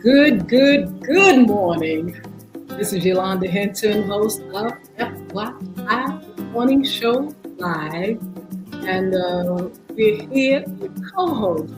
Good morning. This is Yolanda Hinton, host of FYI Morning Show Live. And we're here with co-host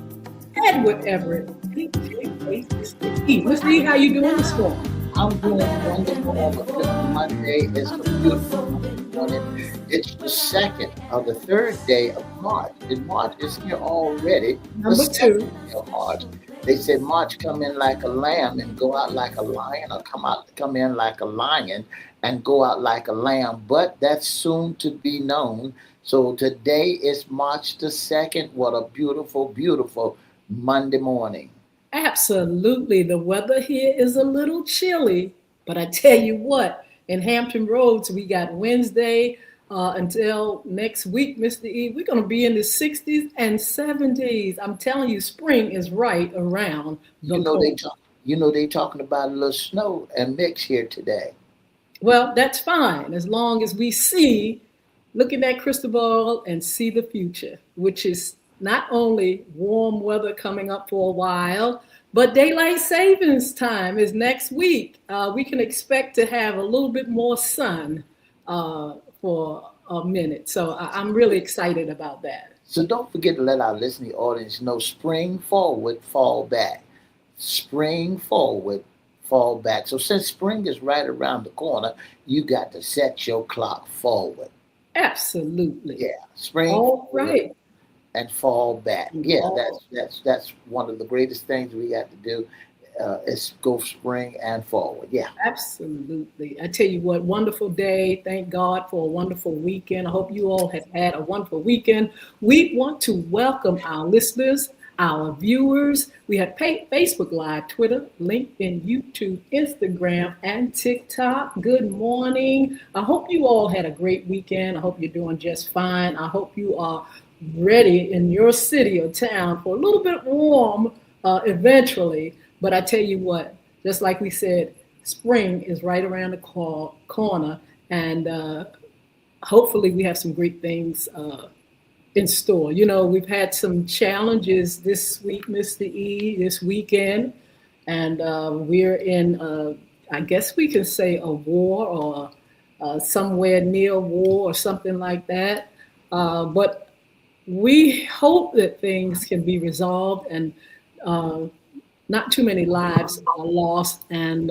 Edward Everett, aka Mr. E. Mr. E, how you doing this morning? I'm doing wonderful because Monday is a beautiful morning. It's the second of the third day of March. And March is here already. Number two. Day of March. They said March come in like a lamb and go out like a lion, or come in like a lion and go out like a lamb. But that's soon to be known. So today is March the 2nd. What a beautiful, beautiful Monday morning. Absolutely. The weather here is a little chilly, but I tell you what, in Hampton Roads, we got Wednesday until next week, Mr. E. We're going to be in the 60s and 70s. I'm telling you, spring is right around the corner. They talking about a little snow and mix here today. Well, that's fine as long as we look in that crystal ball and see the future, which is not only warm weather coming up for a while, but daylight savings time is next week. We can expect to have a little bit more sun for a minute. So I'm really excited about that. So don't forget to let our listening audience know spring forward, fall back. Spring forward, fall back. So since spring is right around the corner, you got to set your clock forward. Absolutely. Yeah, spring. All right. And fall back. Yeah, that's one of the greatest things we got to do is go spring and forward. Yeah, absolutely. I tell you what, wonderful day. Thank God for a wonderful weekend. I hope you all have had a wonderful weekend. We want to welcome our listeners, our viewers. We have Facebook Live, Twitter, LinkedIn, YouTube, Instagram, and TikTok. Good morning. I hope you all had a great weekend. I hope you're doing just fine. I hope you are ready in your city or town for a little bit warm eventually. But I tell you what, just like we said, spring is right around the corner, and hopefully we have some great things in store. You know, we've had some challenges this week, Mr. E, this weekend, and we're in, I guess we can say, a war or somewhere near war or something like that. But we hope that things can be resolved and not too many lives are lost. And,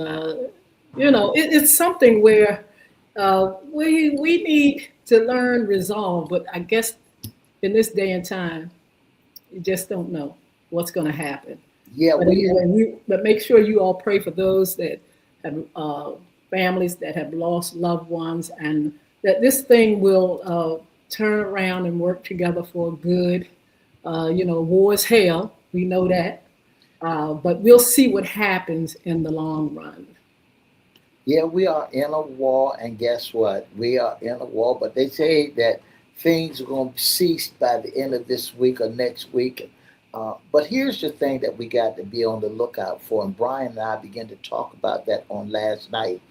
it's something where we need to learn resolve. But I guess in this day and time, you just don't know what's going to happen. Yeah, but make sure you all pray for those that have families that have lost loved ones, and that this thing will turn around and work together for good. War is hell. We know that. But we'll see what happens in the long run. Yeah, we are in a war, and guess what? We are in a war, but they say that things are going to cease by the end of this week or next week. But here's the thing that we got to be on the lookout for, and Brian and I began to talk about that on last night,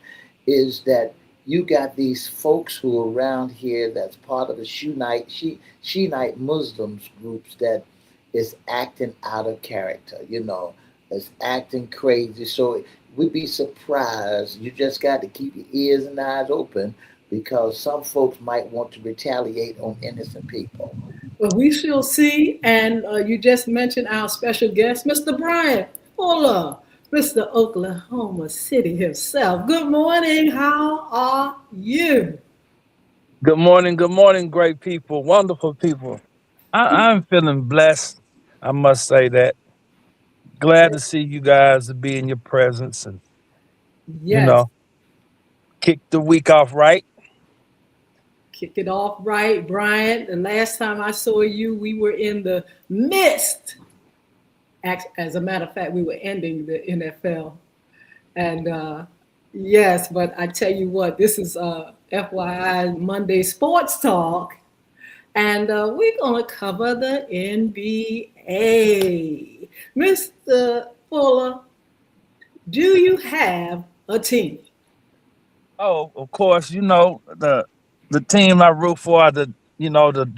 is that you got these folks who are around here that's part of the Shiite Muslims groups that is acting out of character, is acting crazy. So we'd be surprised. You just got to keep your ears and eyes open because some folks might want to retaliate on innocent people. Well, we shall see. And you just mentioned our special guest, Mr. Brian Fuller, Mr. Oklahoma City himself. Good morning. How are you? Good morning, great people, wonderful people. I'm feeling blessed. I must say that. Glad to see you guys to be in your presence and, yes. Kick the week off right. Kick it off right, Brian. The last time I saw you, we were in the midst. As a matter of fact, we were ending the NFL. And yes, but I tell you what, this is FYI Monday Sports Talk. And we're going to cover the NBA. Mr. Fuller, do you have a team? Oh, of course, the team I root for are the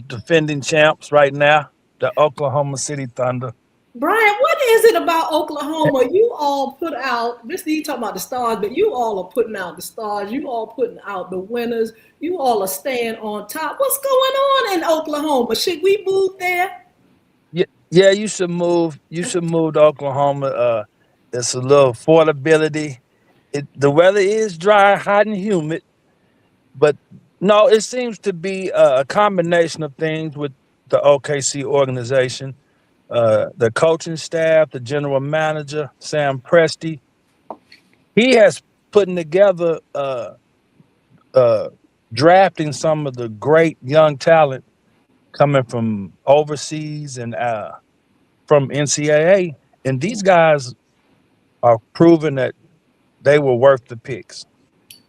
defending champs right now, the Oklahoma City Thunder. Brian, what is it about Oklahoma? You all put out, this you talking about the stars, but you all are putting out the stars. You all putting out the winners. You all are staying on top. What's going on in Oklahoma? Should we move there? Yeah, yeah, you should move. You should move to Oklahoma. It's a little affordability. The weather is dry, hot, and humid, but no, it seems to be a combination of things with the OKC organization, the coaching staff, the general manager Sam Presti. He has putting together, uh, drafting some of the great young talent coming from overseas and from NCAA, and these guys are proving that they were worth the picks.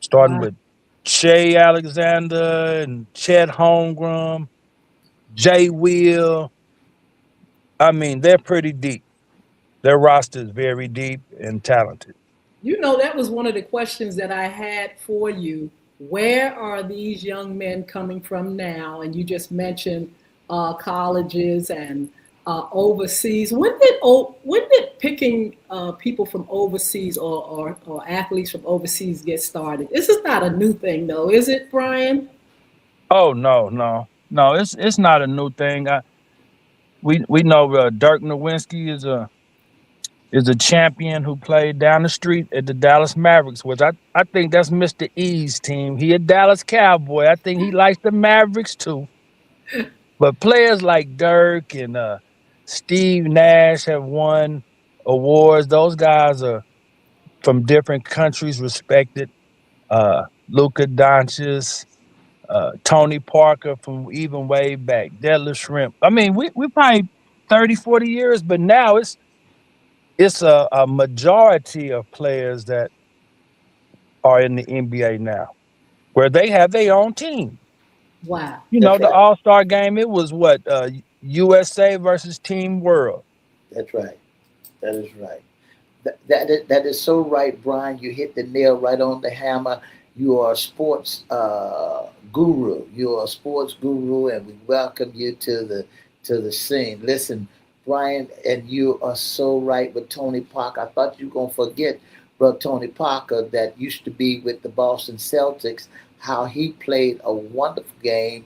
Starting Wow. with Shea Alexander and Chet Holmgren, Jay Will. I mean, they're pretty deep. Their roster is very deep and talented. You know, that was one of the questions that I had for you. Where are these young men coming from now? And you just mentioned colleges and overseas. When did picking people from overseas or athletes from overseas get started? This is not a new thing, though, is it, Brian? Oh no, no, no! It's not a new thing. We know Dirk Nowitzki is a champion who played down the street at the Dallas Mavericks, which I think that's Mr. E's team. He a Dallas Cowboy. I think he likes the Mavericks too. But players like Dirk and Steve Nash have won awards. Those guys are from different countries, respected. Luka Doncic, Tony Parker from even way back, Deadlift Shrimp. I mean, we probably 30, 40 years, but now it's a majority of players that are in the NBA now, where they have their own team. Wow. You know, That's the right. All Star game, it was what USA versus Team World. That's right. That is right. That is so right, Brian. You hit the nail right on the hammer. You are a sports guru. You are a sports guru, and we welcome you to the scene. Listen, Brian, and you are so right with Tony Parker. I thought you were gonna forget, bro, Tony Parker that used to be with the Boston Celtics. How he played a wonderful game,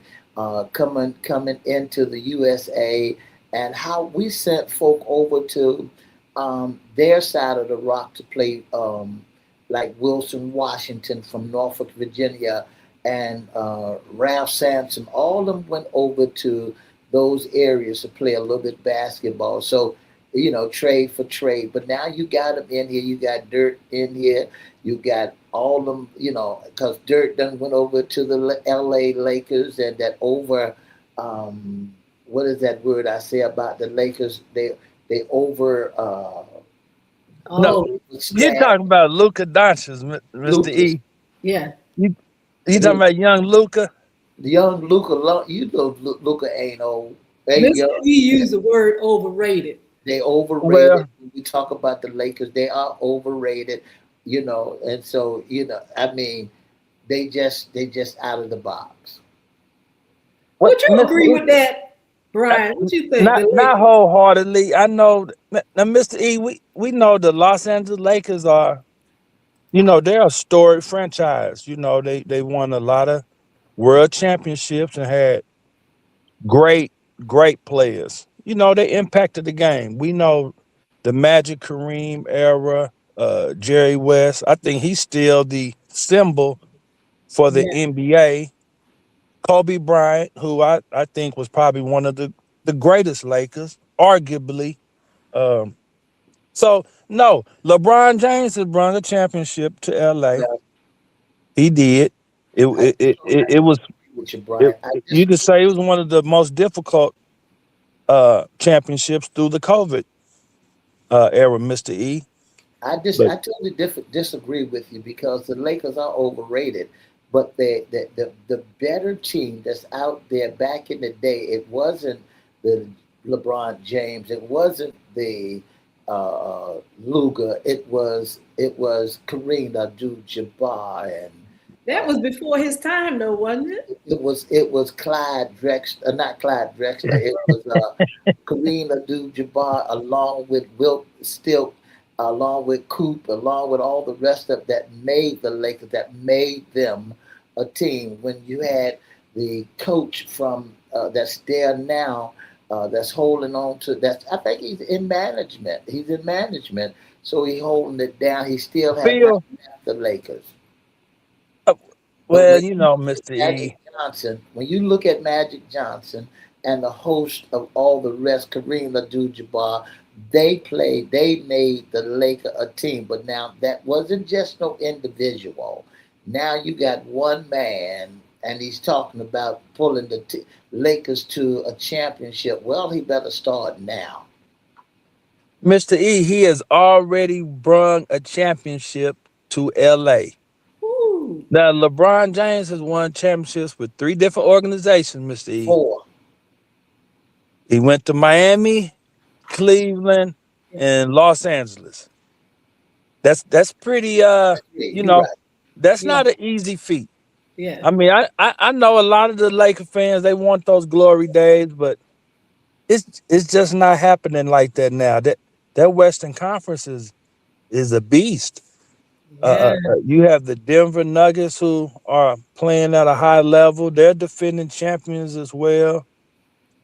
coming into the USA, and how we sent folk over to their side of the rock to play, like Wilson Washington from Norfolk, Virginia, and Ralph Sampson. All of them went over to those areas to play a little bit basketball. So, trade for trade. But now you got them in here. You got Dirt in here. You got all of them, because Dirt done went over to the LA Lakers and that over. What is that word I say about the Lakers? They over No, Oh, you're staff talking about Luka Doncic, Mr. Lucas. E. yeah. You you talking Lu- about young Luka? The young Luca, Luca ain't old, ain't Mr. young. E used the word overrated. They overrated. Well, When we talk about the Lakers, they are overrated. And so I mean, they just out of the box. what, Would you Mr. agree E? with that, Brian? What you think? The Not Lakers. wholeheartedly. I know now, Mr. E. We know the Los Angeles Lakers are. They're a storied franchise. They won a lot of world championships and had great, great players. They impacted the game. We know the Magic Kareem era, Jerry West. I think he's still the symbol for the Yeah. NBA. Kobe Bryant, who I think was probably one of the greatest Lakers, arguably. Um, so no, LeBron James has brought a championship to LA. Well, He did. It I it it, I it, it was disagree with you, it, Brian. I you could disagree. say it was one of the most difficult championships through the COVID era, Mister E. But I totally disagree with you because the Lakers are overrated. But the better team that's out there back in the day, it wasn't the LeBron James, it wasn't the Luga, it was Kareem Abdul-Jabbar and That was before his time, though, wasn't it? It was Clyde Drexler, not Clyde Drexler. It was Kareem Abdul-Jabbar, along with Wilt Still, along with Coop, along with all the rest of that made the Lakers, that made them a team. When you had the coach from that's there now, that's holding on to that. I think he's in management. He's in management, so he's holding it down. He still has not Phil, left the Lakers. uh, But well, when you you know, look at Mr. Magic E. Johnson, when you look at Magic Johnson and the host of all the rest, Kareem Abdul-Jabbar, they made the Lakers a team. But now that wasn't just no individual. Now you got one man, and he's talking about pulling the Lakers to a championship. Well, he better start now. Mr. E, he has already brung a championship to LA. Ooh. Now, LeBron James has won championships with three different organizations, Mr. E. Four. He went to Miami, Cleveland, Yeah. and Los Angeles. That's pretty Yeah, you you're know, right. that's Yeah. not an easy feat. Yeah. I mean, I know a lot of the Laker fans, they want those glory days, but it's just not happening like that now. That Western Conference is a beast. Yeah. You have the Denver Nuggets who are playing at a high level. They're defending champions as well.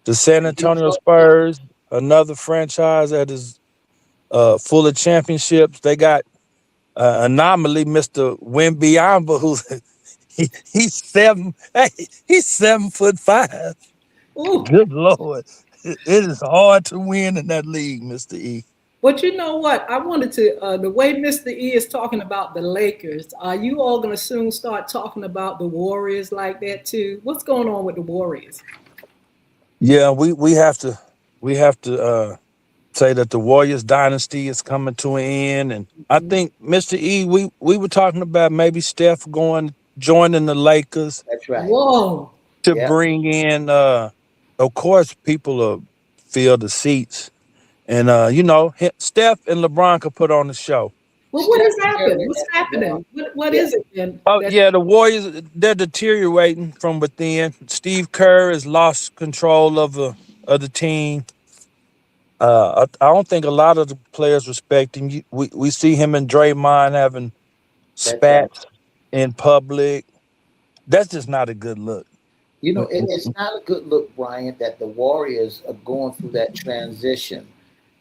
The San The Antonio Detroit Spurs, another franchise that is full of championships. They got anomaly, Mr. Wimbyamba, who's he's seven. Hey, he's 7'5". Ooh. Good lord, it is hard to win in that league, Mr. E. But you know what? I wanted to, the way Mr. E is talking about the Lakers, are you all going to soon start talking about the Warriors like that too? What's going on with the Warriors? Yeah, we have to say that the Warriors dynasty is coming to an end, and I Mhm. think Mr. E, we were talking about maybe Steph going joining the Lakers That's right. Whoa. to Yep. bring in. Of course, people will fill the seats, and Steph and LeBron could put on the show. Well, what Steph has happened? Curry What's and LeBron. happening? What Yeah. is it then Oh that? yeah, the Warriors, they're deteriorating from within. Steve Kerr has lost control of the team. I don't think a lot of the players respect him. We see him and Draymond having That's right. spats in public. That's just not a good look. You know, Mm, mm, it's mm. not a good look, Brian, that the Warriors are going through that transition.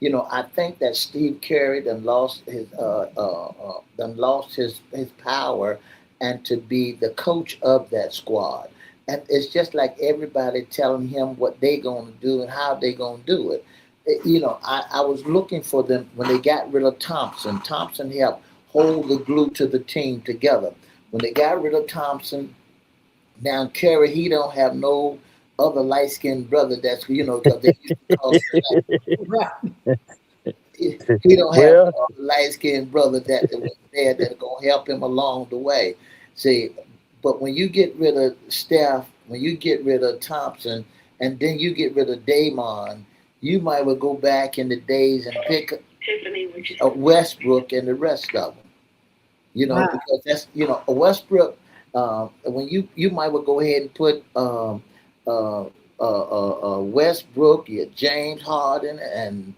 You know, I think that Steve Kerr done lost his power, and to be the coach of that squad. And it's just like everybody telling him what they gonna do and how they gonna do it. I was looking for them when they got rid of Thompson. Thompson helped hold the glue to the team together. When they got rid of Thompson, now Kerry, he don't have no other light skinned brother that's because they used to call him Right. he don't have Well, no other light skinned brother that was there that's gonna help him along the way. See, but when you get rid of Steph, when you get rid of Thompson, and then you get rid of Damon, you might well go back in the days and pick Westbrook and the rest of them. Wow. Because that's a Westbrook. When you might well go ahead and put uh, Westbrook, your James Harden, and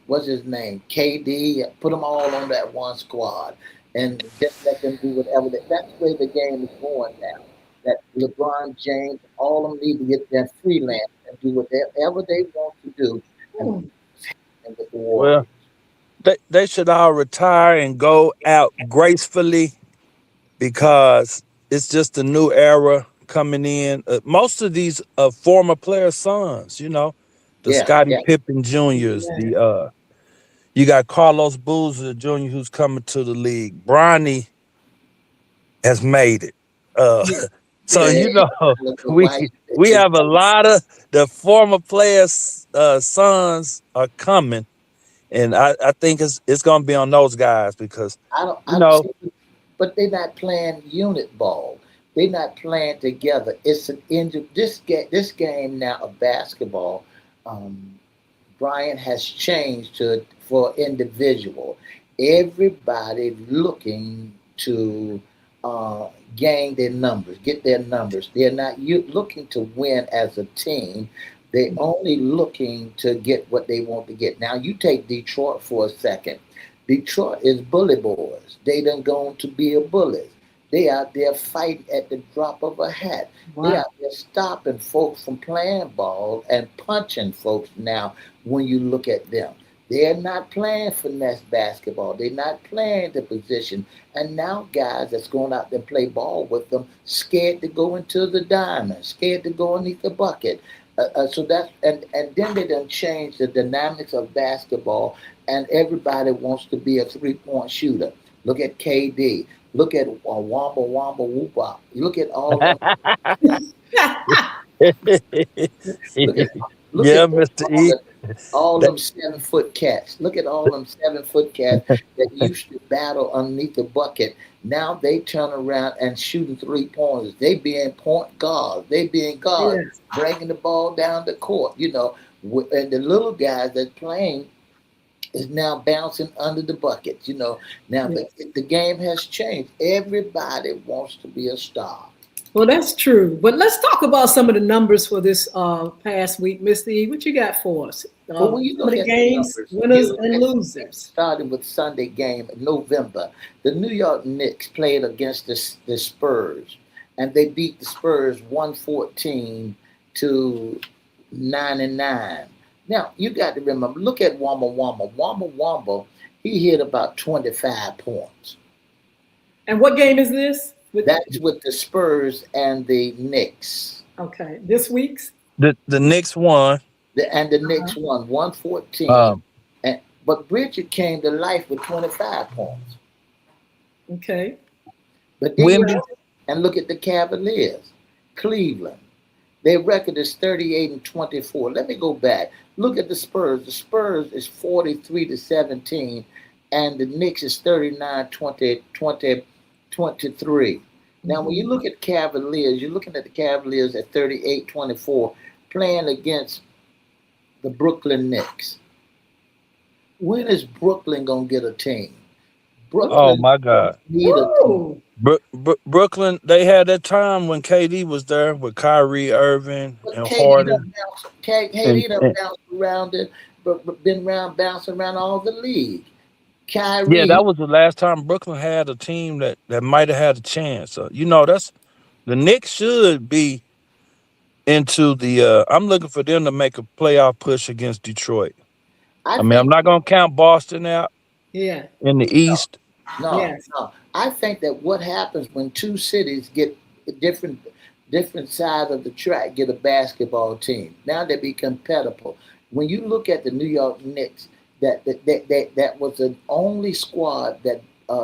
what's his name, KD. Put them all on that one squad, and just let them do whatever. That's the way the game is going now. That LeBron James, all of them need to get that freelance and do whatever they want to do, and Hmm. with the well, Warriors. they should all retire and go out gracefully because it's just a new era coming in. Most of these former players' sons, the Yeah, Scottie yeah. Pippen Juniors, Yeah. the you got Carlos Boozer Jr. who's coming to the league. Bronny has made it. Uh, Yeah. so Yeah. Look, we why we it's have a lot of the former players' sons are coming, and I think it's gonna be on those guys because you I don't know see, but they're not playing unit ball. They're not playing together. It's this game now of basketball. Um, Brian has changed for individual. Everybody looking to uh, gain their numbers, get their numbers. They're not looking to win as a team. They're only looking to get what they want to get. Now, you take Detroit for a second. Detroit is bully boys. They done gone to be a bully. They out there fighting at the drop of a hat. They Wow. out there stopping folks from playing ball and punching folks now when you look at them. They're not playing finesse basketball. They're not playing the position. And now guys that's going out there and play ball with them, scared to go into the diamond, scared to go underneath the bucket. So that's and then they done change the dynamics of basketball, and everybody wants to be a 3-point shooter. Look at KD. Look at Wamba Wamba Woopa. Look at all them. Look at look Yeah, at Mr. all E. the all That, them 7-foot cats. Look at all them 7-foot cats that used to battle underneath the bucket. Now they turn around and shooting 3 pointers. They being point guards. They being guards, Yes. breaking the ball down the court. And the little guys that playing is now bouncing under the bucket. Now Yes. the game has changed. Everybody wants to be a star. Well, that's true. But let's talk about some of the numbers for this past week, Mr. E. What you got for us? Well, when you Some of look the at the games, numbers, you winners look and at losers. starting with Sunday game in November, the New York Knicks played against the Spurs, and they beat the Spurs 114 to 99. Now you got to remember, look at Wamba Wamba. Wamba Wamba, he hit about 25 points. And what game is this? With That's with the Spurs and the Knicks. okay, this week's. the Knicks won. And the Uh-huh. Knicks won 114. Um, But Bridget came to life with 25 points. Okay. But then you Wimby. Well, look and look at the Cavaliers, Cleveland. Their record is 38-24. Let me go back. Look at the Spurs. The Spurs is 43-17, and the Knicks is 39-23. Now, when you mhm. look at Cavaliers, you're looking at the Cavaliers at 38-24, playing against the Brooklyn Knicks. When is Brooklyn gonna get a team? Oh Brooklyn my God. need a team. Woo! Brooklyn. They had that time when KD was there with Kyrie Irving But and KD Harden. done bounced. KD done And bounced around it, but been around bouncing around all the league. yeah, Kyrie, that was the last time Brooklyn had a team that might have had a chance. So, that's the Knicks should be into the. I'm looking for them to make a playoff push against Detroit. I I mean, I'm think not gonna count Boston out Yeah. in the East. no, Yes. no. I think that what happens when two cities get different different sides of the track get a basketball team. Now they be compatible. When you look at the New York Knicks, that was the only squad that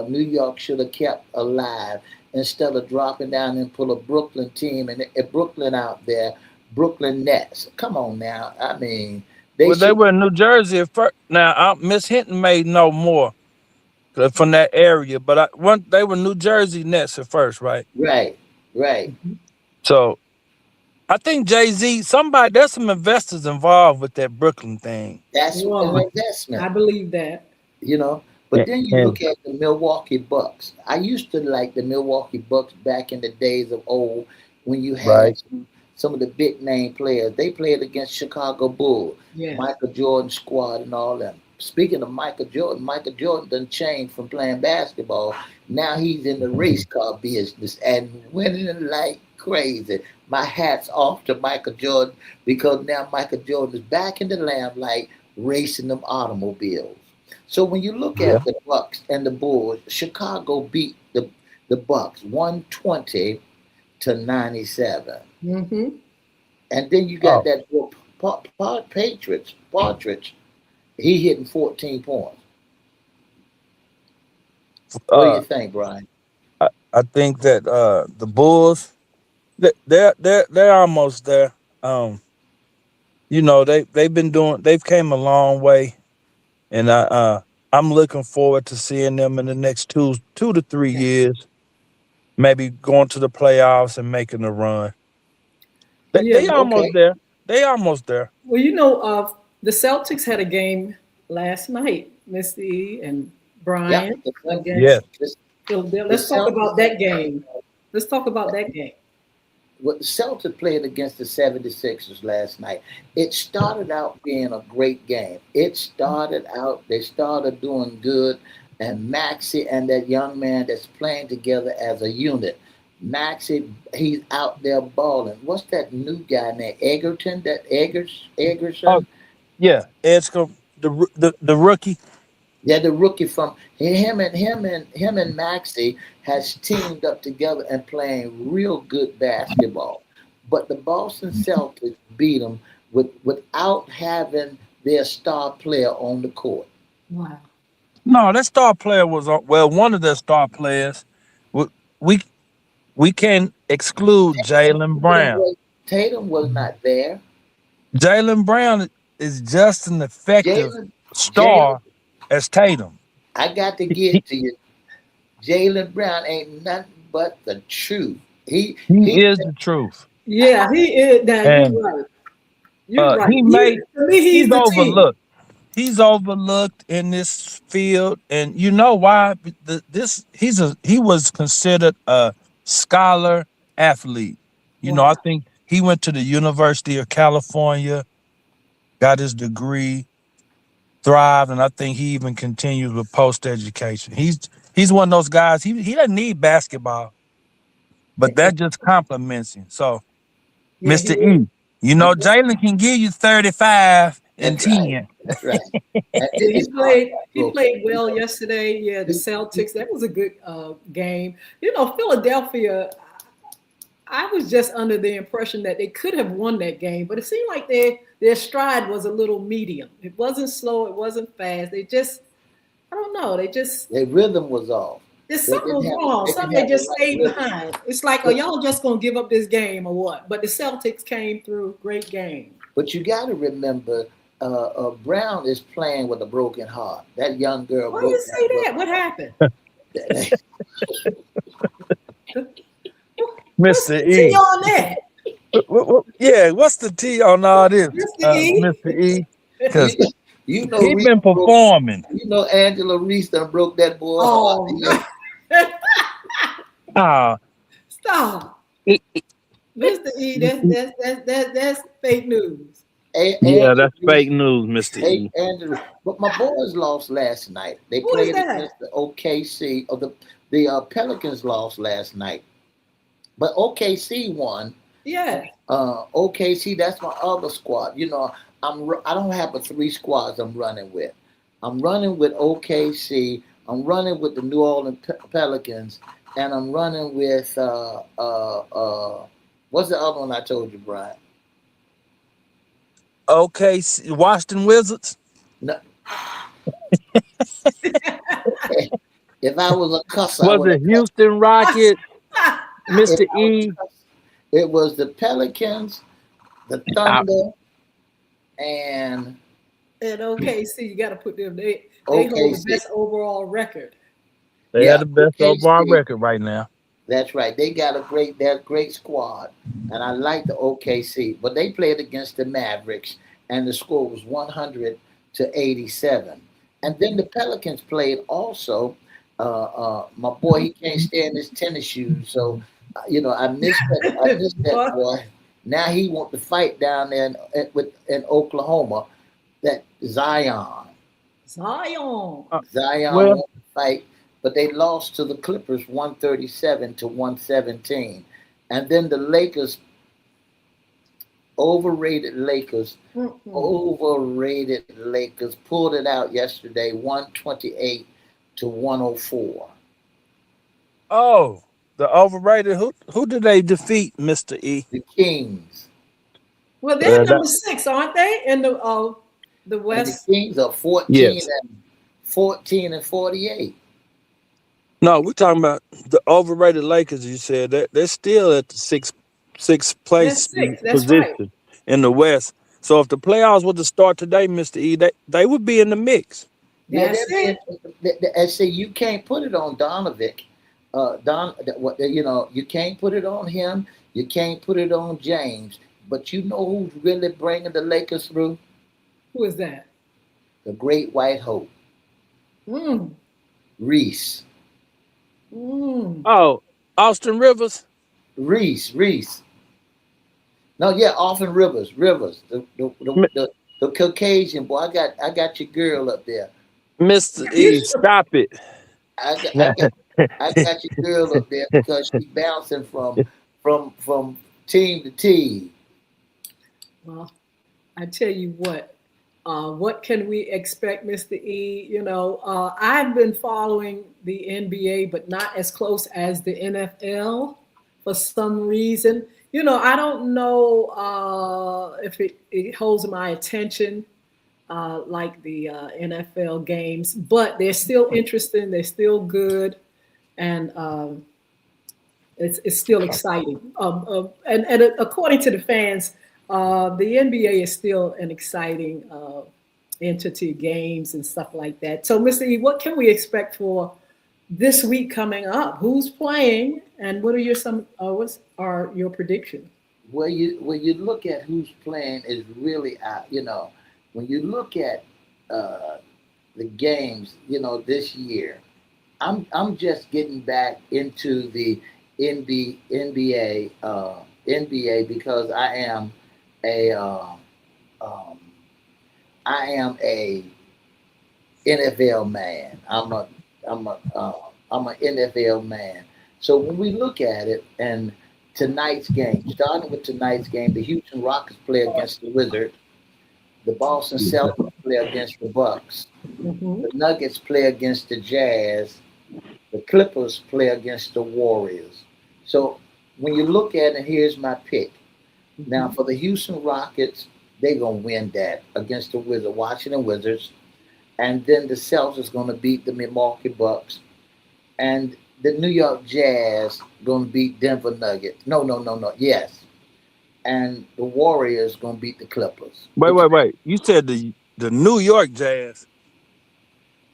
New York should have kept alive instead of dropping down and pull a Brooklyn team and Brooklyn out there, Brooklyn Nets. Come on now. I mean, they Well, they should. were in New Jersey at first. Now, Miss Hinton may know more from that area, but they were New Jersey Nets at first, right? Right, right. Mhm. So I think Jay Z, somebody, there's some investors involved with that Brooklyn thing. That's an Wow. I investment. believe that. you know. But And, then you and look at the Milwaukee Bucks. I used to like the Milwaukee Bucks back in the days of old when you right, had some of the big name players. They played against Chicago Bulls, Yes. Michael Jordan squad, and all that. Speaking of Michael Jordan done changed from playing basketball. Now he's in the race car business and winning like crazy. My hat's off to Michael Jordan because now Michael Jordan is back in the limelight racing them automobiles. So when you look yeah, at the Bucks and the Bulls, Chicago beat the Bucks 120-97, Mm-hmm. and then you got oh, that Patriots Partridge. He hitting 14 points. What do you uh, think, Brian? I think that the Bulls, they're almost there. Um, they've been they've came a long way, and I'm looking forward to seeing them in the next 2 to 3 years, maybe going to the playoffs and making a run. Yeah. They almost Okay. there. They almost there. Well, the Celtics had a game last night, Mr. E and Yep. Brian, The Yes. against Celtics. The Let's talk Celtics, about that game. Let's talk about that game. what the Celtics played against the 76ers last night, it started out being a great game. They started doing good, and Maxi and that young man that's playing together as a unit. Maxi, he's out there balling. What's that new guy named Egerton? Oh Egerson? yeah, Edsko, the rookie. Yeah, the rookie from him and Maxi has teamed up together and playing real good basketball. But the Boston Celtics beat them without having their star player on the court. Wow. No, that star player was well. One of their star players. We we, we can't exclude Jalen Tatum Brown. was, Tatum was not there. Jalen Brown is just an effective Jalen, Jalen, star as Tatum. I got to He, get to you. Jalen Brown ain't nothing but the truth. He he is the truth, Yeah, he is. Now and you're right. You're right. he made To me, he's he's the team. overlooked. He's overlooked in this field, and you know why? This he was considered a scholar athlete. You know, I Wow. think he went to the University of California, got his degree, thrived, and I think he even continues with post education. He's one of those guys. He doesn't need basketball, but that just compliments him. So, Yeah, he Mister is. E, you know Jalen can give you 35 and That's right. 10. That's right. And Yeah, then his heart he broke. played well yesterday. Yeah, the Celtics. That was a good game. You know, Philadelphia. I was just under the impression that they could have won that game, but it seemed like their stride was a little medium. It wasn't slow. It wasn't fast. They just, I don't know. They just, Their rhythm was off. there's They something didn't was have wrong. they didn't Something they have the just right stayed rhythm. behind. It's like, are But y'all just gonna give up this game or what? But the Celtics came through. Great game. but you got to remember, Brown is playing with a broken heart. That young girl Why you broke say that that? brother. What happened? What's Mr. the tea E. on that, Yeah, what's the T on all this, Mr. E? Mr. E? you, Because you know he Reese been broke. performing. You know Angela Reese done broke that boy heart. Oh Yeah. God! Uh, Stop, it- Mr. E. That's fake news. yeah, Angela that's Reese. fake news, Mr. Hey, E. Angela. But my boys lost last night. They Who is played that? against the OKC. Or the Pelicans lost last night. But OKC won. Yeah. OKC, that's my other squad. You know, I don't have but three squads I'm running with. I'm running with OKC. I'm running with the New Orleans Pelicans, and I'm running with what's the other one I told you, Brian? Okay, Washington Wizards. No, if I was a cusser, I Was would it have cussed. Houston Rockets, If Mr. I was E? a cusser, it was the Pelicans, the Uh, Thunder, and And OKC, you got to put them. They hold the OKC. best overall record. they Yeah, had the best overall OKC. record right now. That's right. They're a great squad, and I like the OKC. But they played against the Mavericks, and the score was 100-87. And then the Pelicans played also. My boy, he can't stand his tennis shoes, so I missed that. I missed that Boy, boy. Now he want to fight down there in Oklahoma. That Zion. Uh, Zion well, want to fight, but they lost to the Clippers 137-117. And then the Lakers, overrated Lakers, Mm-mm. overrated Lakers pulled it out yesterday 128-104. oh, the overrated. Who did they defeat, Mr. E? The Kings. Well, they're Uh, that, number six, aren't they? In the And the West. Kings are 14 yes. and 14 and 48. No, we're talking about the overrated Lakers. You said that they're still at the sixth That's place six. That's right. position in the West. So if the playoffs were to start today, Mr. E, they would be in the mix. Yeah, That's it. I say you can't put it on Donovic. You can't put it on him. You can't put it on James. But you know who's really bringing the Lakers through? Who is that? The Great White Hope, Mm. Reese. Mm. Oh, Austin Rivers. Reese. No, yeah, often Rivers, M- the Caucasian boy. I got your girl up there. Mr. You E, stop it. I got I got I got your girl up there because she's bouncing from team to team. well, I tell you what can we expect, Mr. E? I've been following the NBA, but not as close as the NFL for some reason. I don't know if it holds my attention like the NFL games, but they're still interesting. They're still good, and it's still exciting. And according to the fans, the NBA is still an exciting entity, games and stuff like that. So, Mr. E, what can we expect for this week coming up? Who's playing, and what are your predictions? When you look at who's playing is really when you look at uh, the games this year. I'm just getting back into the NBA because a um, I am a NFL man. I'm an NFL man. So when we look at it and tonight's game, starting with tonight's game, the Houston Rockets play against the Wizards, the Boston Celtics play against the Bucks, Hmm. the Nuggets play against the Jazz, the Clippers play against the Warriors. So when you look at it, here's my pick. Now Hmm. for the Houston Rockets, they're gonna win that against the Washington Wizards, and then the Celtics gonna beat the Milwaukee Bucks, and the New York Jazz gonna beat Denver Nuggets. No. Yes, and the Warriors gonna beat the Clippers. Wait, Which wait, wait. You said the New York Jazz.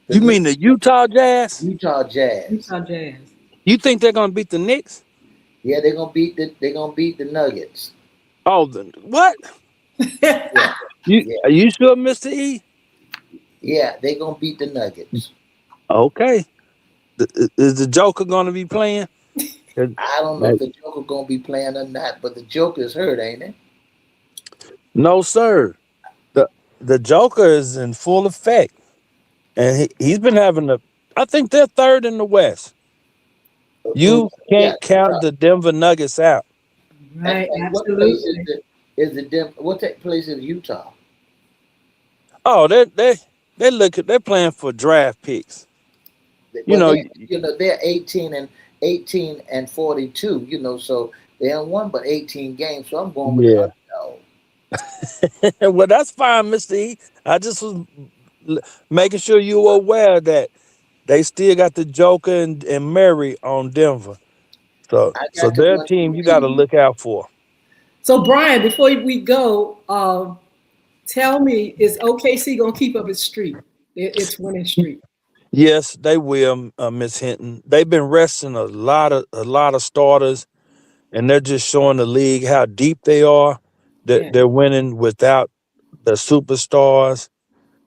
the You mean the Utah Jazz? Utah Jazz. Utah Jazz. You think they're gonna beat the Knicks? Yeah, they're gonna beat the Nuggets. Oh, what? Yeah, You yeah, are you sure, Mister E? yeah. They're gonna beat the Nuggets. Okay. Is the Joker gonna be playing? 'Cause- I don't know Hey, if the Joker gonna be playing or not, but the Joker's hurt, ain't it? no, sir. The the Joker is in full effect, and he's been having a. I think they're third in the West. Who? You Yeah, can't count Utah. the Denver Nuggets out. And, Right, and what place is absolutely. it? Is it Denver? What that place is Utah? Oh, they're playing for draft picks. You Well, know, they're 18 and 42. So they haven't won but 18 games. So I'm going with the yeah. underdog. Well, that's fine, Mister E. I just was making sure you were aware that they still got the Joker and Murray on Denver. So I so got the their one team and you got to three. look out for. So, Brian, before we go, tell me, is OKC gonna keep up its streak? Its winning streak. Yes, they will, Miss Hinton. They've been resting a lot of starters, and they're just showing the league how deep they are. That Yeah. they're winning without the superstars,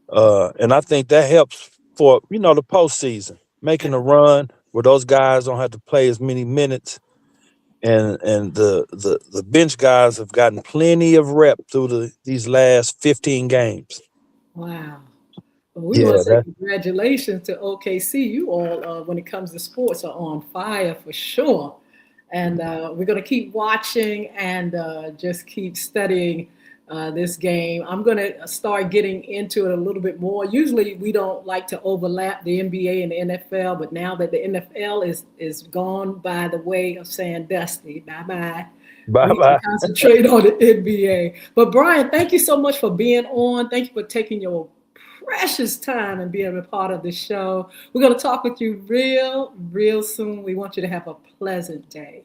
and I think that helps for the postseason, making a run where those guys don't have to play as many minutes, and the bench guys have gotten plenty of rep through these last 15 games. Wow. Well, we want to Yeah, say congratulations to OKC. You all, when it comes to sports, are on fire for sure. And we're going to keep watching and just keep studying this game. I'm going to start getting into it a little bit more. Usually, we don't like to overlap the NBA and the NFL, but now that the NFL is gone by the way of saying Dusty, bye bye. bye We can bye. concentrate on the NBA. But Brian, thank you so much for being on. Thank you for taking your precious time and being a part of the show. We're going to talk with you real soon. We want you to have a pleasant day.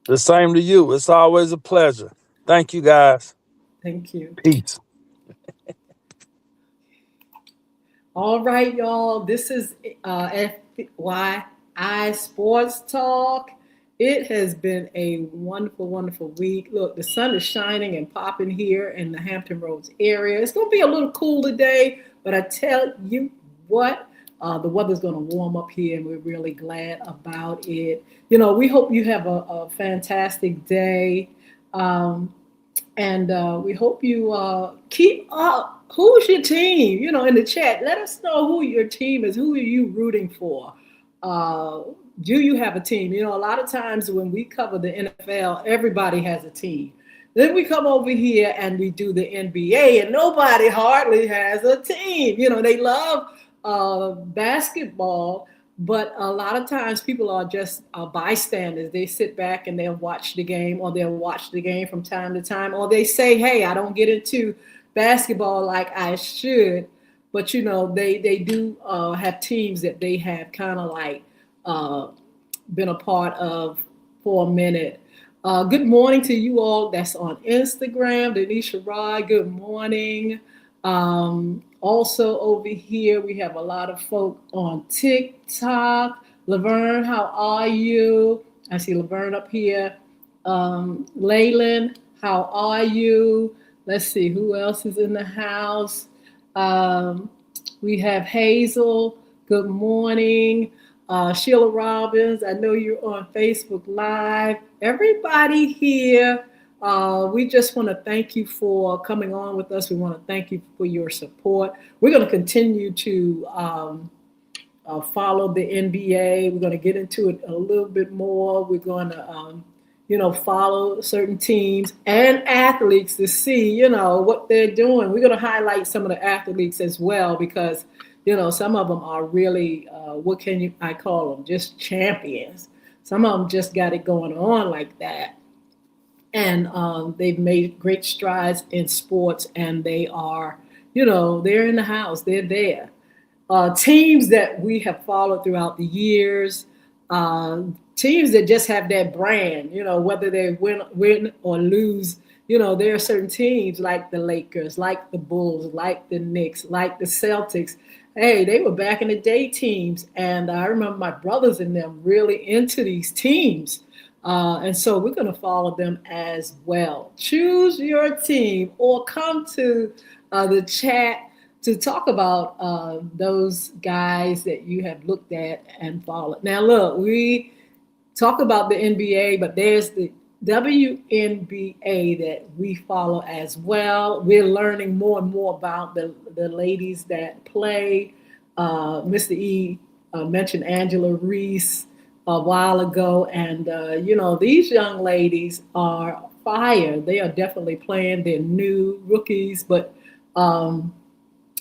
The same to you. It's always a pleasure. Thank you, guys. Thank you. Peace. All right, y'all. This is FYI Sports Talk. It has been a wonderful week. Look, the sun is shining and popping here in the Hampton Roads area. It's going to be a little cool today, but I tell you what, The weather's going to warm up here, and we're really glad about it. You know, we hope you have a fantastic day. And we hope you keep up. Who's your team? You know, in the chat, let us know who your team is. Who are you rooting for? Uh, do you have a team? You know, a lot of times when we cover the NFL, everybody has a team. Then we come over here and we do the NBA, and nobody hardly has a team. You know, they love basketball, but a lot of times people are just bystanders. They sit back and they'll watch the game, or they'll watch the game from time to time, or they say, hey, I don't get into basketball like I should. But, you know, they do have teams that they have kind of like uh, been a part of for a minute. Good morning to you all that's on Instagram. Denisha Rye, good morning. Also over here, we have a lot of folk on TikTok. Laverne, how are you? I see Laverne up here. Leyland, how are you? Let's see, who else is in the house? We have Hazel, good morning. Sheila Robbins, I know you're on Facebook Live. Everybody here, we just want to thank you for coming on with us. We want to thank you for your support. We're going to continue to follow the NBA. We're going to get into it a little bit more. We're going to, follow certain teams and athletes to see, what they're doing. We're going to highlight some of the athletes as well because, some of them are really, I call them, just champions. Some of them just got it going on like that. And they've made great strides in sports, and they are, they're in the house, they're there. Teams that we have followed throughout the years, teams that just have that brand, whether they win or lose, there are certain teams like the Lakers, like the Bulls, like the Knicks, like the Celtics. Hey, they were back in the day teams. And I remember my brothers and them really into these teams. And so we're going to follow them as well. Choose your team or come to the chat to talk about those guys that you have looked at and followed. Now, look, we talk about the NBA, but there's the WNBA that we follow as well. We're learning more and more about the ladies that play. Mr. E mentioned Angela Reese a while ago, and these young ladies are fire. They are definitely playing. They're new rookies, but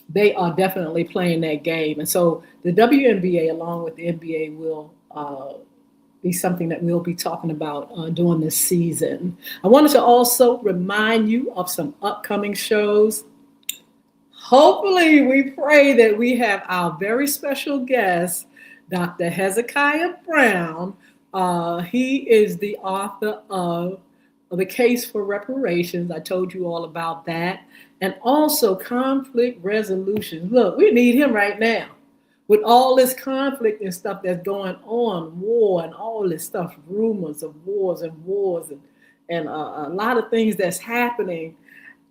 they are definitely playing that game. And so the WNBA, along with the NBA, will be something that we'll be talking about during this season. I wanted to also remind you of some upcoming shows. Hopefully, we pray that we have our very special guest, Dr. Hezekiah Brown. He is the author of The Case for Reparations. I told you all about that. And also conflict resolution. Look, we need him right now. With all this conflict and stuff that's going on, war and all this stuff, rumors of wars and a lot of things that's happening.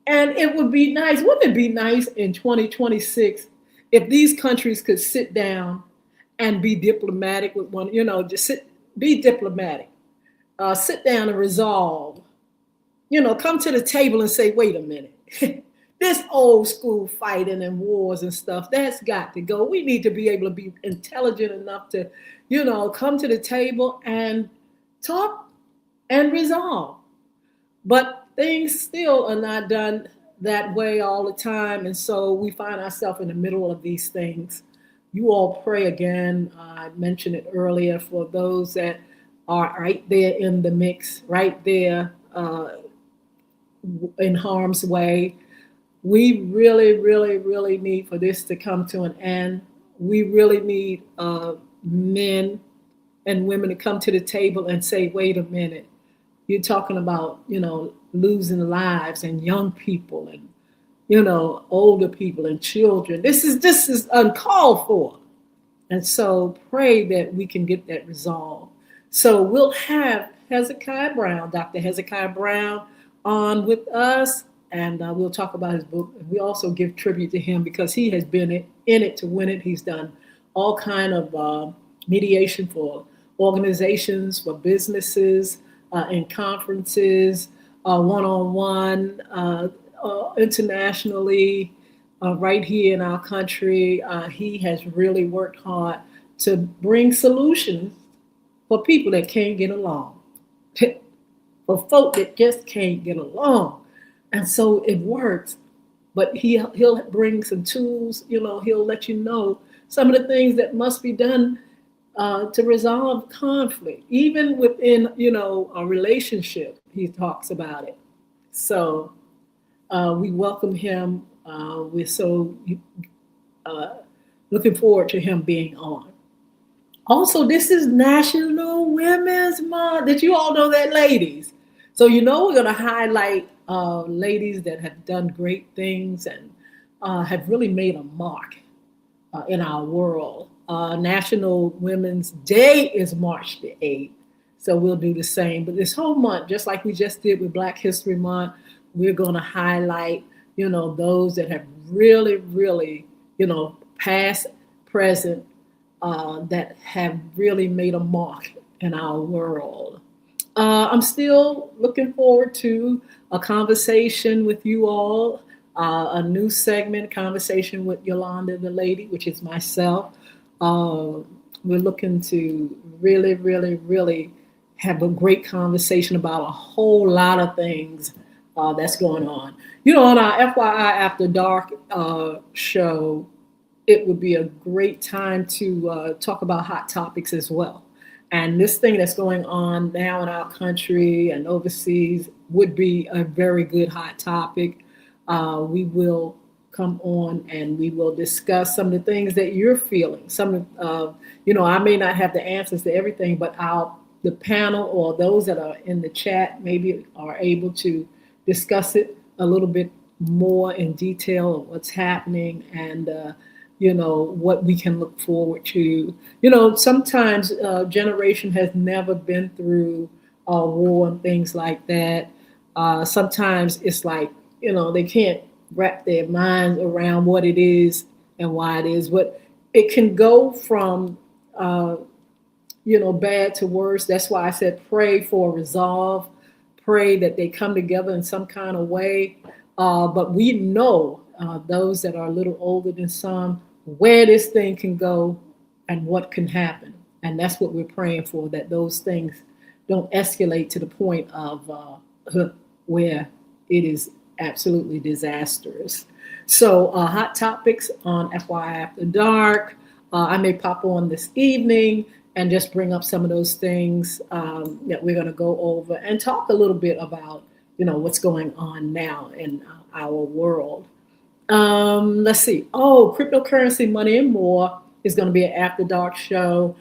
And it would be nice, wouldn't it be nice in 2026 if these countries could sit down and be diplomatic with one, be diplomatic, sit down and resolve, come to the table and say, wait a minute. This old school fighting and wars and stuff, that's got to go. We need to be able to be intelligent enough to, come to the table and talk and resolve. But things still are not done that way all the time. And so we find ourselves in the middle of these things. You all pray again. I mentioned it earlier for those that are right there in the mix, right there in harm's way. We really, really, really need for this to come to an end. We really need men and women to come to the table and say, wait a minute, you're talking about, losing lives and young people and, older people and children. This is uncalled for. And so pray that we can get that resolved. So we'll have Hezekiah Brown, Dr. Hezekiah Brown, on with us. And we'll talk about his book. We also give tribute to him because he has been in it to win it. He's done all kind of mediation for organizations, for businesses, in conferences, one-on-one, internationally, right here in our country. He has really worked hard to bring solutions for people that can't get along, for folk that just can't get along. And so it works. But he'll bring some tools, he'll let you know some of the things that must be done to resolve conflict, even within, a relationship. He talks about it. So we welcome him. We're so uh, looking forward to him being on. Also, this is National Women's Month. Did you all know that, ladies? So we're going to highlight ladies that have done great things and have really made a mark in our world. National Women's Day is March the 8th. So we'll do the same. But this whole month, just like we just did with Black History Month, we're going to highlight, those that have really, really, past, present, that have really made a mark in our world. I'm still looking forward to a conversation with you all, a new segment, conversation with Yolanda, the lady, which is myself. We're looking to really, really, really have a great conversation about a whole lot of things that's going on. On our FYI After Dark show, it would be a great time to talk about hot topics as well. And this thing that's going on now in our country and overseas would be a very good hot topic. We will come on and we will discuss some of the things that you're feeling. I may not have the answers to everything, but the panel or those that are in the chat maybe are able to discuss it a little bit more in detail of what's happening and what we can look forward to. Sometimes a generation has never been through a war and things like that. Sometimes it's like, they can't wrap their minds around what it is and why it is. But it can go from, bad to worse. That's why I said pray for resolve, pray that they come together in some kind of way. But we know those that are a little older than some, where this thing can go and what can happen. And that's what we're praying for, that those things don't escalate to the point of where it is absolutely disastrous. So hot topics on FYI After Dark. I may pop on this evening and just bring up some of those things that we're going to go over and talk a little bit about, what's going on now in our world. Let's see. Oh, cryptocurrency, money, and more is going to be an After Dark show.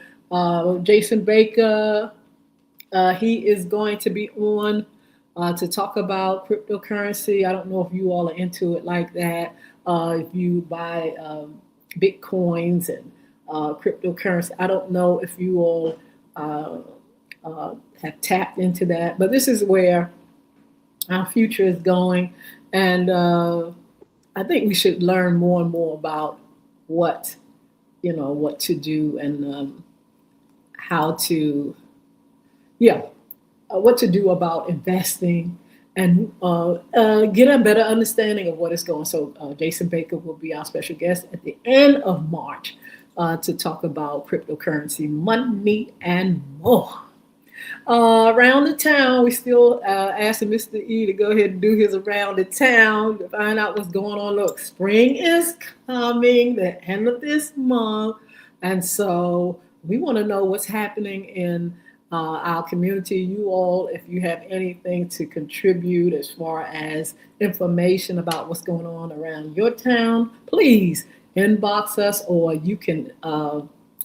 Jason Baker, he is going to be on to talk about cryptocurrency. I don't know if you all are into it like that. If you buy Bitcoins and cryptocurrency, I don't know if you all have tapped into that. But this is where our future is going. And I think we should learn more and more about what to do and how to, what to do about investing and get a better understanding of what is going on. So Jason Baker will be our special guest at the end of March to talk about cryptocurrency, money, and more. Around the town, we still asking Mr. E to go ahead and do his around the town to find out what's going on. Look, spring is coming, the end of this month. And so we want to know what's happening in our community. You all, if you have anything to contribute as far as information about what's going on around your town, please inbox us, or you can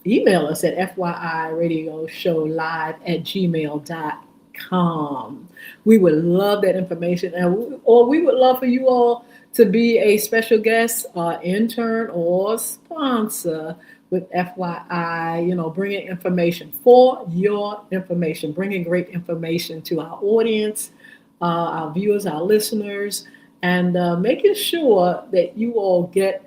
email us at fyradioshow@gmail.com. We would love that information, or we would love for you all to be a special guest, intern, or sponsor with FYI, bringing information for your information, bringing great information to our audience, our viewers, our listeners, and making sure that you all get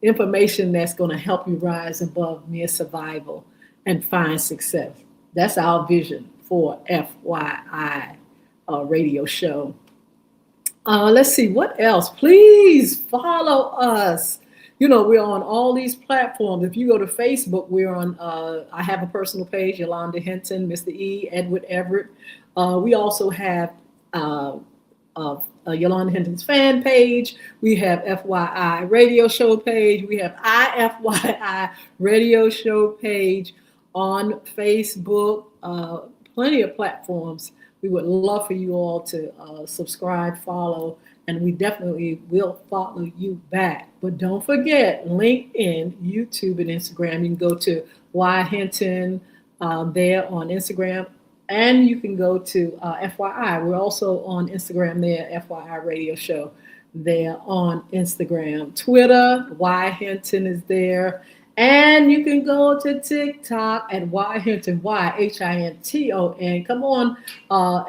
information that's going to help you rise above mere survival and find success. That's our vision for FYI radio show. Let's see what else. Please follow us. You know, we're on all these platforms. If you go to Facebook, we're on. I have a personal page, Yolanda Hinton, Mr. E, Edward Everett. We also have Yolanda Hinton's fan page. We have FYI radio show page. We have IFYI radio show page on Facebook. Plenty of platforms. We would love for you all to subscribe, follow, and we definitely will follow you back. But don't forget LinkedIn, YouTube, and Instagram. You can go to Y Hinton there on Instagram, and you can go to FYI. We're also on Instagram there, FYI Radio Show there on Instagram. Twitter, Y Hinton is there. And you can go to TikTok at Y Hinton, YHINTON. Come on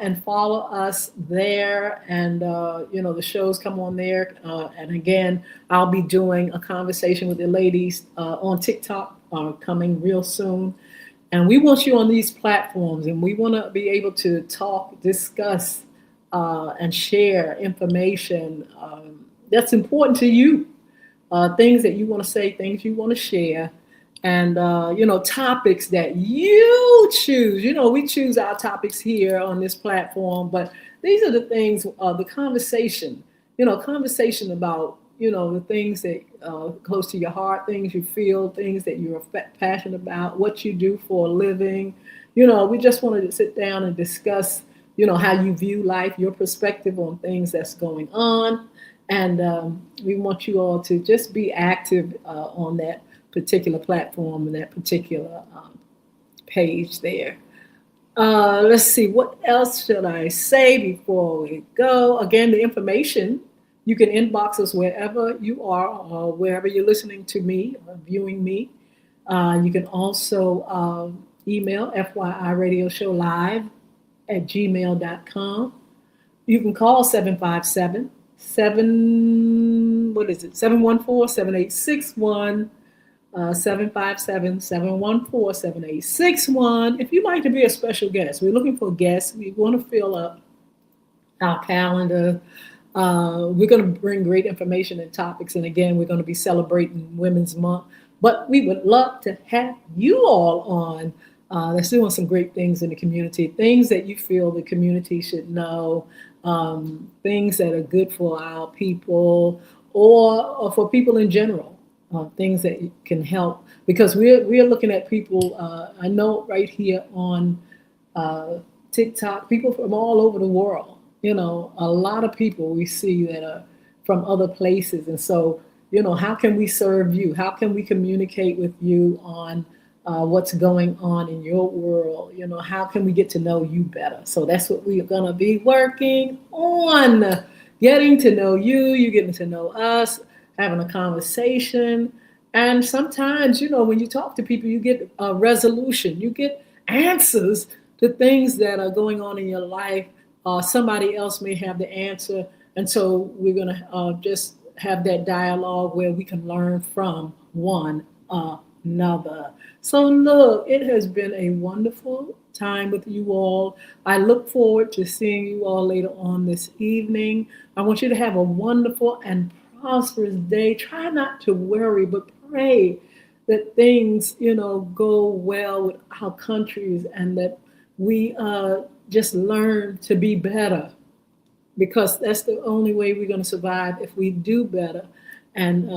and follow us there. And, the shows come on there. And again, I'll be doing a conversation with the ladies on TikTok coming real soon. And we want you on these platforms, and we want to be able to talk, discuss, and share information that's important to you. Things that you want to say, things you want to share, and topics that you choose. We choose our topics here on this platform, but these are the things, the conversation about the things that close to your heart, things you feel, things that you're passionate about, what you do for a living. We just wanted to sit down and discuss how you view life, your perspective on things that's going on. And we want you all to just be active on that particular platform and that particular page there. Let's see, what else should I say before we go? Again, the information, you can inbox us wherever you are, or wherever you're listening to me or viewing me. You can also email FYIRadiosHowLive@gmail.com. You can call 714-781 757-714-7861. If you'd like to be a special guest, we're looking for guests. We want to fill up our calendar. We're going to bring great information and topics. And again, we're going to be celebrating Women's Month. But we would love to have you all on. That's doing some great things in the community, things that you feel the community should know, things that are good for our people or for people in general. Things that can help, because we're looking at people. I know right here on TikTok, people from all over the world. A lot of people we see that are from other places, and so how can we serve you? How can we communicate with you on what's going on in your world? How can we get to know you better? So that's what we're gonna be working on, getting to know you. You getting to know us. Having a conversation. And sometimes, when you talk to people, you get a resolution, you get answers to things that are going on in your life. Somebody else may have the answer. And so we're going to just have that dialogue where we can learn from one another. So look, it has been a wonderful time with you all. I look forward to seeing you all later on this evening. I want you to have a wonderful and prosperous day. Try not to worry, but pray that things, go well with our countries, and that we just learn to be better, because that's the only way we're going to survive, if we do better and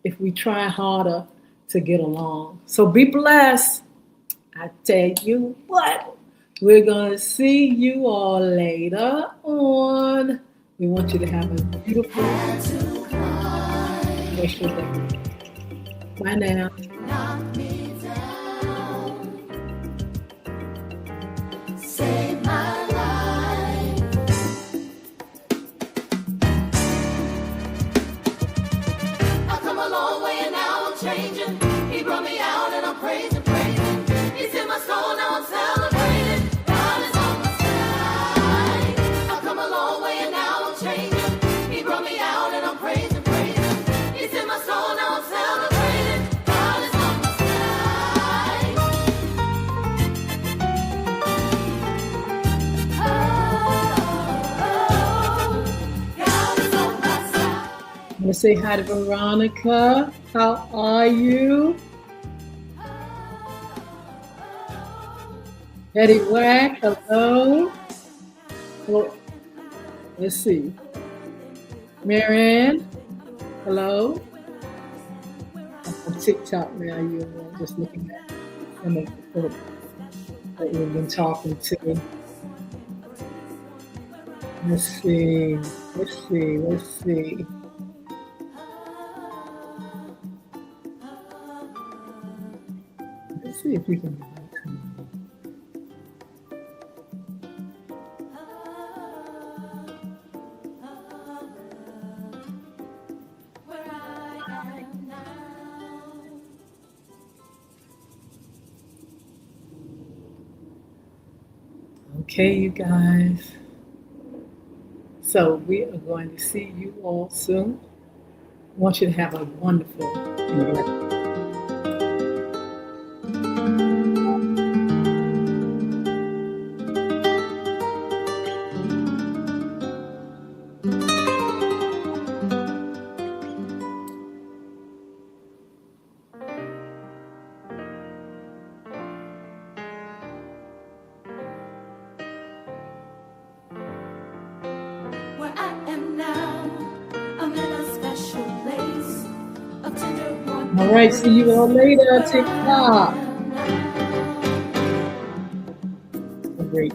if we try harder to get along. So be blessed. I tell you what, we're going to see you all later on. We want you to have a beautiful special day. Bye now. Save my life. I've come a long way and now I'm changing. He brought me out and I'm praising. He's in my soul, now I'm celebrating. God is on my side. I've come a long way and now I'm changing. He brought me out and I'm praising. He's in my soul, now I'm celebrating. Let's say hi to Veronica. How are you? Eddie Wack, hello. Well, let's see. Marianne, hello. I'm on TikTok now. You're just looking at some of the folks that we've been talking to. Let's see. Let's see. Let's see. Let's see if we can. Okay, you guys. So we are going to see you all soon. I want you to have a wonderful and blessed. Where I am now, I'm in a special place of tender warmth. All right, see you all later. TikTok. Great.